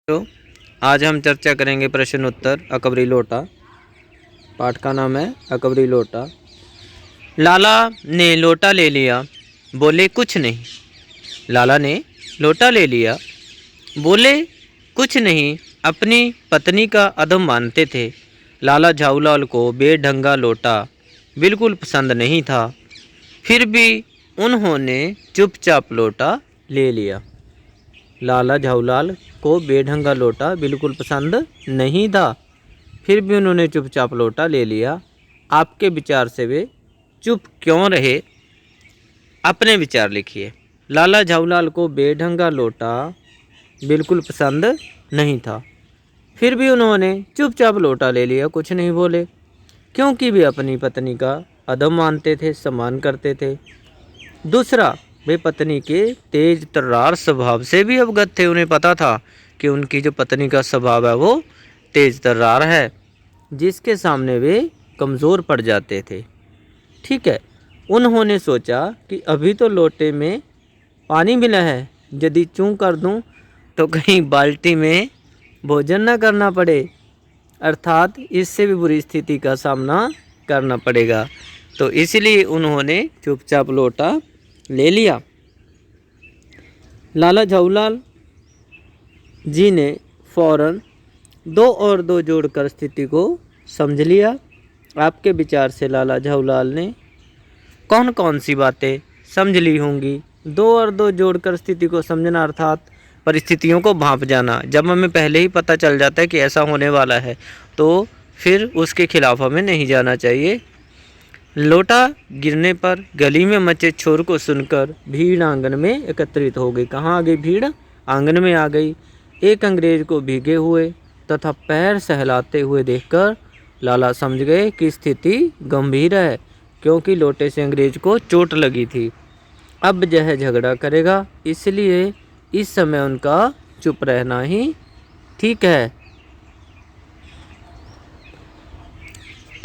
तो आज हम चर्चा करेंगे प्रश्न उत्तर अकबरी लोटा। पाठ का नाम है अकबरी लोटा। लाला ने लोटा ले लिया, बोले कुछ नहीं। लाला ने लोटा ले लिया, बोले कुछ नहीं। अपनी पत्नी का अधम मानते थे। लाला झाऊलाल को बेढंगा लोटा बिल्कुल पसंद नहीं था, फिर भी उन्होंने चुपचाप लोटा ले लिया। लाला झाऊलाल को बेढंगा लोटा बिल्कुल पसंद नहीं था, फिर भी उन्होंने चुपचाप लोटा ले लिया। आपके विचार से वे चुप क्यों रहे? अपने विचार लिखिए। लाला झाऊलाल को बेढंगा लोटा बिल्कुल पसंद नहीं था, फिर भी उन्होंने चुपचाप लोटा ले लिया, कुछ नहीं बोले, क्योंकि वे अपनी पत्नी का अधम मानते थे, सम्मान करते थे। दूसरा, वे पत्नी के तेज तर्रार स्वभाव से भी अवगत थे। उन्हें पता था कि उनकी जो पत्नी का स्वभाव है वो तेज तर्रार है, जिसके सामने वे कमज़ोर पड़ जाते थे। ठीक है, उन्होंने सोचा कि अभी तो लोटे में पानी मिला है, यदि चूं कर दूं तो कहीं बाल्टी में भोजन न करना पड़े, अर्थात इससे भी बुरी स्थिति का सामना करना पड़ेगा। तो इसलिए उन्होंने चुपचाप लोटा ले लिया। लाला झाऊलाल जी ने फौरन 2 और 2 जोड़कर स्थिति को समझ लिया। आपके विचार से लाला झाऊलाल ने कौन कौन सी बातें समझ ली होंगी? 2 और 2 जोड़कर स्थिति को समझना अर्थात परिस्थितियों को भांप जाना। जब हमें पहले ही पता चल जाता है कि ऐसा होने वाला है तो फिर उसके खिलाफ हमें नहीं जाना चाहिए। लोटा गिरने पर गली में मचे शोर को सुनकर भीड़ आंगन में एकत्रित हो गई। कहाँ आ गई भीड़? आंगन में आ गई। एक अंग्रेज को भीगे हुए तथा पैर सहलाते हुए देखकर लाला समझ गए कि स्थिति गंभीर है, क्योंकि लोटे से अंग्रेज को चोट लगी थी। अब यह झगड़ा करेगा, इसलिए इस समय उनका चुप रहना ही ठीक है।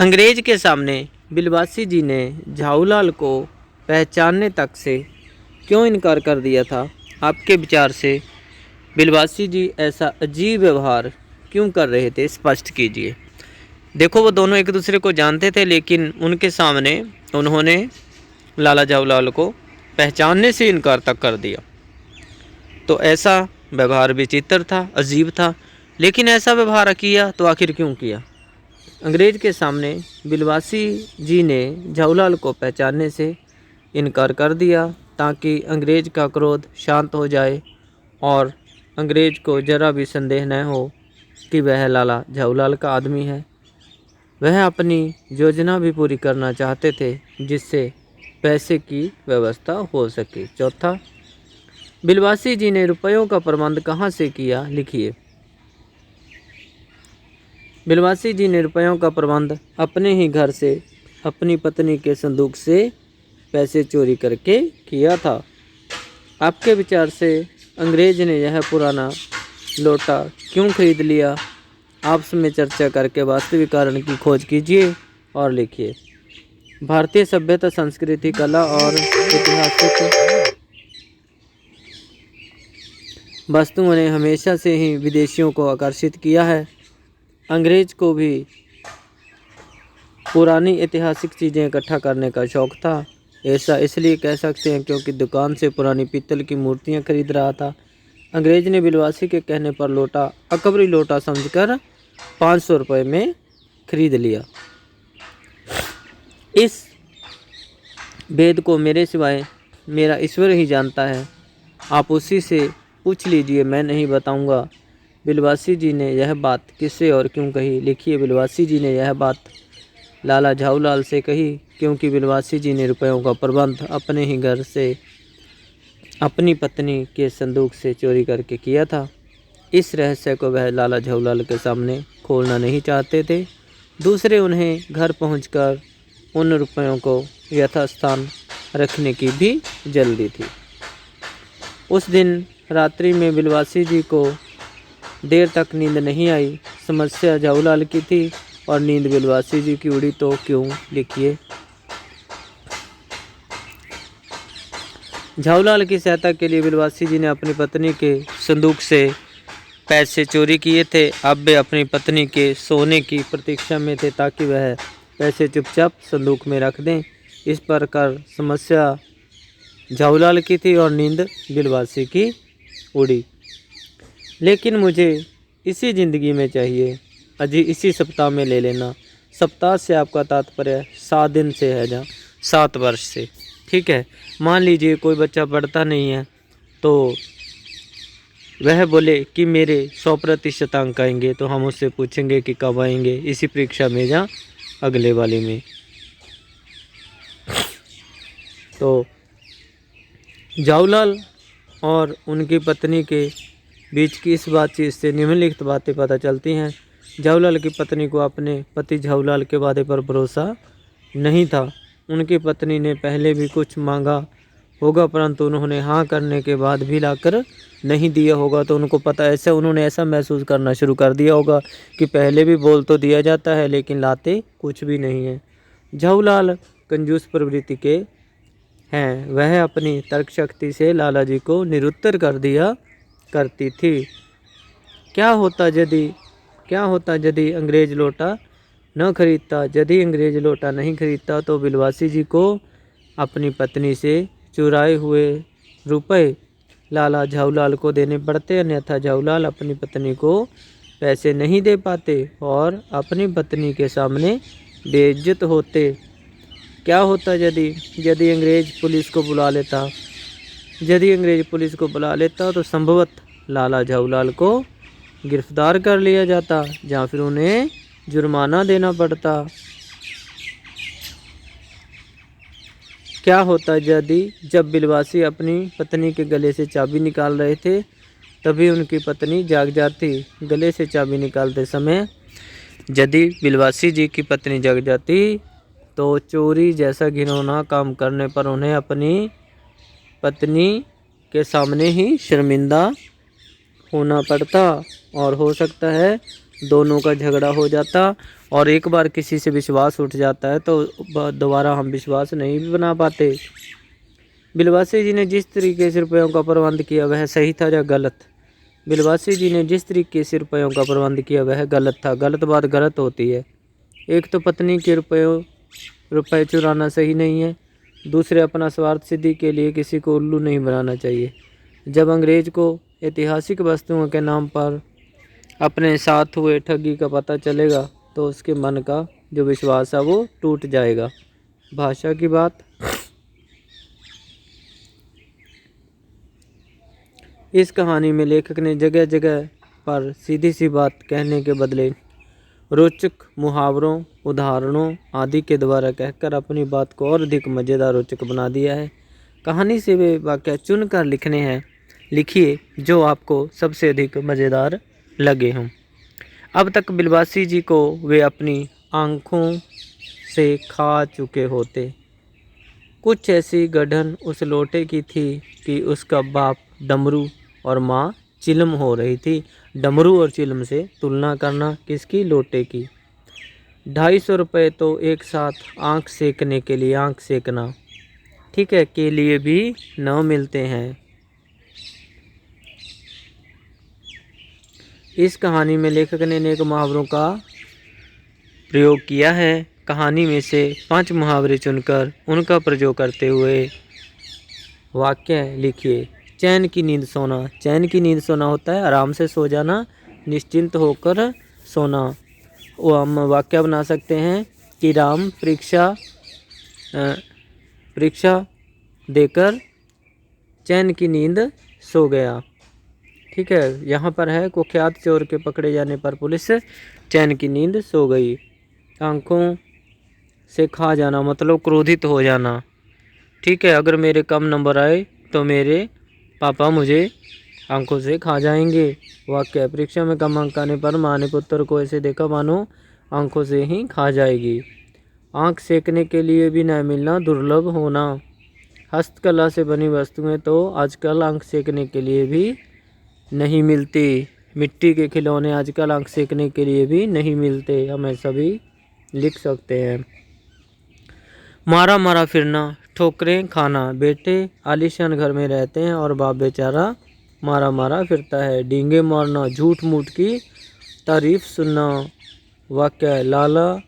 अंग्रेज के सामने बिलवासी जी ने झाऊलाल को पहचानने तक से क्यों इनकार कर दिया था? आपके विचार से बिलवासी जी ऐसा अजीब व्यवहार क्यों कर रहे थे? स्पष्ट कीजिए। देखो, वो दोनों एक दूसरे को जानते थे, लेकिन उनके सामने उन्होंने लाला झाऊलाल को पहचानने से इनकार तक कर दिया। तो ऐसा व्यवहार विचित्र था, अजीब था। लेकिन ऐसा व्यवहार किया तो आखिर क्यों किया? अंग्रेज के सामने बिलवासी जी ने झाऊलाल को पहचानने से इनकार कर दिया, ताकि अंग्रेज का क्रोध शांत हो जाए और अंग्रेज को जरा भी संदेह न हो कि वह लाला झाऊलाल का आदमी है। वह अपनी योजना भी पूरी करना चाहते थे, जिससे पैसे की व्यवस्था हो सके। चौथा, बिलवासी जी ने रुपयों का प्रबंध कहाँ से किया? लिखिए। बिलवासी जी ने रुपयों का प्रबंध अपने ही घर से, अपनी पत्नी के संदूक से पैसे चोरी करके किया था। आपके विचार से अंग्रेज ने यह पुराना लोटा क्यों खरीद लिया? आपस में चर्चा करके वास्तविक कारण की खोज कीजिए और लिखिए। भारतीय सभ्यता, संस्कृति, कला और ऐतिहासिक वस्तुओं ने हमेशा से ही विदेशियों को आकर्षित किया है। अंग्रेज को भी पुरानी ऐतिहासिक चीज़ें इकट्ठा करने का शौक़ था। ऐसा इसलिए कह सकते हैं क्योंकि दुकान से पुरानी पीतल की मूर्तियां खरीद रहा था। अंग्रेज ने बिलवासी के कहने पर लोटा अकबरी लोटा समझकर 500 रुपये में खरीद लिया। इस भेद को मेरे सिवाय मेरा ईश्वर ही जानता है, आप उसी से पूछ लीजिए, मैं नहीं बताऊंगा। बिलवासी जी ने यह बात किससे और क्यों कही? लिखिए। बिलवासी जी ने यह बात लाला झाऊलाल से कही, क्योंकि बिलवासी जी ने रुपयों का प्रबंध अपने ही घर से, अपनी पत्नी के संदूक से चोरी करके किया था। इस रहस्य को वह लाला झाऊलाल के सामने खोलना नहीं चाहते थे। दूसरे, उन्हें घर पहुंचकर उन रुपयों को यथास्थान रखने की भी जल्दी थी। उस दिन रात्रि में बिलवासी जी को देर तक नींद नहीं आई। समस्या झाऊलाल की थी और नींद बिलवासी जी की उड़ी तो क्यों? लिखिए। झाऊलाल की सहायता के लिए बिलवासी जी ने अपनी पत्नी के संदूक से पैसे चोरी किए थे। अब वे अपनी पत्नी के सोने की प्रतीक्षा में थे ताकि वह पैसे चुपचाप संदूक में रख दें। इस प्रकार समस्या झाऊलाल की थी और नींद बिलवासी की उड़ी। लेकिन मुझे इसी ज़िंदगी में चाहिए, अजी इसी सप्ताह में ले लेना। सप्ताह से आपका तात्पर्य 7 दिन से है, जहाँ 7 वर्ष से। ठीक है, मान लीजिए कोई बच्चा पढ़ता नहीं है तो वह बोले कि मेरे 100% अंक आएंगे, तो हम उससे पूछेंगे कि कब आएंगे, इसी परीक्षा में या अगले वाले में। तो झाऊलाल और उनकी पत्नी के बीच की इस बातचीत से निम्नलिखित बातें पता चलती हैं। झाऊलाल की पत्नी को अपने पति झाऊलाल के वादे पर भरोसा नहीं था। उनकी पत्नी ने पहले भी कुछ मांगा होगा, परंतु उन्होंने हाँ करने के बाद भी लाकर नहीं दिया होगा। तो उनको पता, ऐसा उन्होंने ऐसा महसूस करना शुरू कर दिया होगा कि पहले भी बोल तो दिया जाता है लेकिन लाते कुछ भी नहीं है। झाऊलाल कंजूस प्रवृत्ति के हैं। वह अपनी तर्क शक्ति से लाला जी को निरुत्तर कर दिया करती थी। क्या होता यदि अंग्रेज लोटा न खरीदता। यदि अंग्रेज लोटा नहीं खरीदता तो बिलवासी जी को अपनी पत्नी से चुराए हुए रुपए लाला झाऊलाल को देने पड़ते, अन्यथा झाऊलाल अपनी पत्नी को पैसे नहीं दे पाते और अपनी पत्नी के सामने बेइज्जत होते। क्या होता यदि अंग्रेज पुलिस को बुला लेता। यदि अंग्रेज पुलिस को बुला लेता तो संभवतः लाला झाऊलाल को गिरफ्तार कर लिया जाता, या फिर उन्हें जुर्माना देना पड़ता। क्या होता जब बिलवासी अपनी पत्नी के गले से चाबी निकाल रहे थे, तभी उनकी पत्नी जाग जाती। गले से चाबी निकालते समय यदि बिलवासी जी की पत्नी जग जाती तो चोरी जैसा घिनौना काम करने पर उन्हें अपनी पत्नी के सामने ही शर्मिंदा होना पड़ता, और हो सकता है दोनों का झगड़ा हो जाता। और एक बार किसी से विश्वास उठ जाता है तो दोबारा हम विश्वास नहीं भी बना पाते। बिलवासी जी ने जिस तरीके से रुपयों का प्रबंध किया वह सही था या गलत। बिलवासी जी ने जिस तरीके से रुपयों का प्रबंध किया वह गलत था। गलत बात गलत होती है। एक तो पत्नी के रुपए चुराना सही नहीं है, दूसरे अपना स्वार्थ सिद्धि के लिए किसी को उल्लू नहीं बनाना चाहिए। जब अंग्रेज को ऐतिहासिक वस्तुओं के नाम पर अपने साथ हुए ठगी का पता चलेगा तो उसके मन का जो विश्वास है वो टूट जाएगा। भाषा की बात। इस कहानी में लेखक ने जगह जगह पर सीधी सी बात कहने के बदले रोचक मुहावरों, उदाहरणों आदि के द्वारा कहकर अपनी बात को और अधिक मज़ेदार रोचक बना दिया है। कहानी से वे वाक्य चुनकर लिखिए जो आपको सबसे अधिक मज़ेदार लगे हों। अब तक बिलवासी जी को वे अपनी आँखों से खा चुके होते। कुछ ऐसी गढ़न उस लोटे की थी कि उसका बाप डमरू और माँ चिलम हो रही थी। डमरू और चिलम से तुलना करना किसकी? लोटे की। 250 रुपये तो एक साथ आँख सेकने के लिए, आँख सेकना ठीक है, के लिए भी न मिलते हैं। इस कहानी में लेखक ने अनेक मुहावरों का प्रयोग किया है। कहानी में से 5 मुहावरे चुनकर उनका प्रयोग करते हुए वाक्य लिखिए। चैन की नींद सोना। चैन की नींद सोना होता है आराम से सो जाना, निश्चिंत होकर सोना। वो हम वाक्य बना सकते हैं कि राम परीक्षा देकर चैन की नींद सो गया। ठीक है, यहाँ पर है कुख्यात चोर के पकड़े जाने पर पुलिस चैन की नींद सो गई। आँखों से खा जाना मतलब क्रोधित हो जाना। ठीक है, अगर मेरे कम नंबर आए तो मेरे पापा मुझे आंखों से खा जाएंगे। वाक्य परीक्षा में कम अंक आने पर माँ ने पुत्र को ऐसे देखा मानो आंखों से ही खा जाएगी। आँख सेकने के लिए भी न मिलना, दुर्लभ होना। हस्तकला से बनी वस्तुएं तो आजकल आँख सेकने के लिए भी नहीं मिलती। मिट्टी के खिलौने आजकल आँख सेकने के लिए भी नहीं मिलते। हम ऐसा भी लिख सकते हैं। मारा मारा फिरना, ठोकरें खाना। बेटे आलीशान घर में रहते हैं और बाप बेचारा मारा मारा फिरता है। डींगे मारना, झूठ मूठ की तारीफ सुनना। वाक्य है, लाला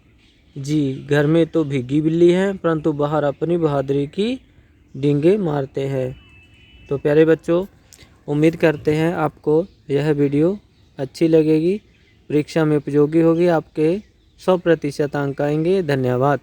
जी घर में तो भीगी बिल्ली है परंतु बाहर अपनी बहादुरी की डींगे मारते हैं। तो प्यारे बच्चों, उम्मीद करते हैं आपको यह वीडियो अच्छी लगेगी, परीक्षा में उपयोगी होगी, आपके 100% अंक आएंगे। धन्यवाद।